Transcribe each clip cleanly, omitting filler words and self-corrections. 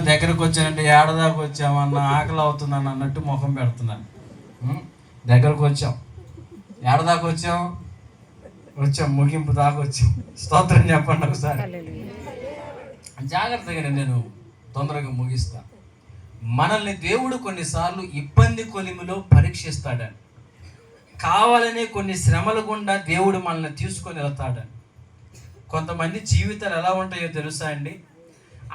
దగ్గరకు వచ్చానంటే ఏడదాకా వచ్చామన్న ఆకలి అవుతుందని అన్నట్టు ముఖం పెడుతున్నాను. దగ్గరకు వచ్చాం, ఏడదాకా వచ్చాం ముగింపు దాకా వచ్చాం. స్తోత్రం చెప్పండి ఒకసారి. జాగ్రత్తగా నేను తొందరగా ముగిస్తా. మనల్ని దేవుడు కొన్నిసార్లు ఇబ్బంది కొలిమిలో పరీక్షిస్తాడని, కావాలనే కొన్ని శ్రమల గుండా దేవుడు మనల్ని తీసుకొని వెళ్తాడని. కొంతమంది జీవితాలు ఎలా ఉంటాయో తెలుసా అండి?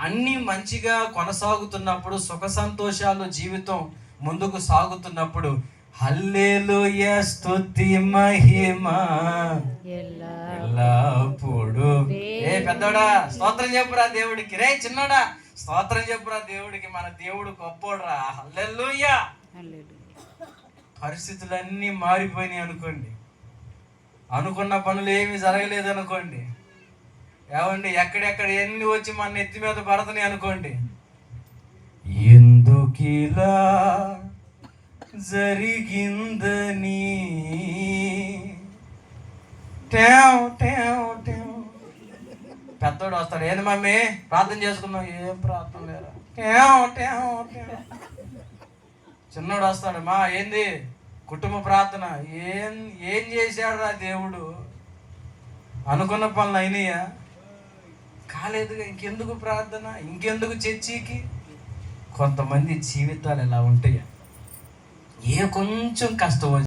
అన్నీ మంచిగా కొనసాగుతున్నప్పుడు, సుఖ సంతోషాలు జీవితం ముందుకు సాగుతున్నప్పుడు హల్లెలూయా స్తుతి మహిమ ఎల్లప్పుడు. పెద్దోడా స్తోత్రం చెప్పురా దేవుడికి. రే చిన్నోడా స్తోత్రం చెప్పురా దేవుడికి. మన దేవుడు గొప్పోడురా. హల్లెలూయా. పరిస్థితులన్నీ మారిపోయినాయి అనుకోండి, అనుకున్న పనులు ఏమీ జరగలేదు అనుకోండి, ఏమండి ఎక్కడెక్కడ ఎన్ని వచ్చి మన ఎత్తి మీద పడుతున్నాయి అనుకోండి, ఎందుకిలా జరిగిందని పెద్దోడు వస్తాడు. ఏంది మమ్మీ ప్రార్థన చేసుకున్నావు? ఏం ప్రార్థన లేరా. చిన్నోడు వస్తాడు. మా ఏంది కుటుంబ ప్రార్థన? ఏం చేశాడు రా దేవుడు? అనుకున్న పనులు అయినాయా? కాలేదుగా, ఇంకెందుకు ప్రార్థన, ఇంకెందుకు చర్చికి? కొంతమంది జీవితాలు ఎలా ఉంటాయా? కొంచెం కష్టం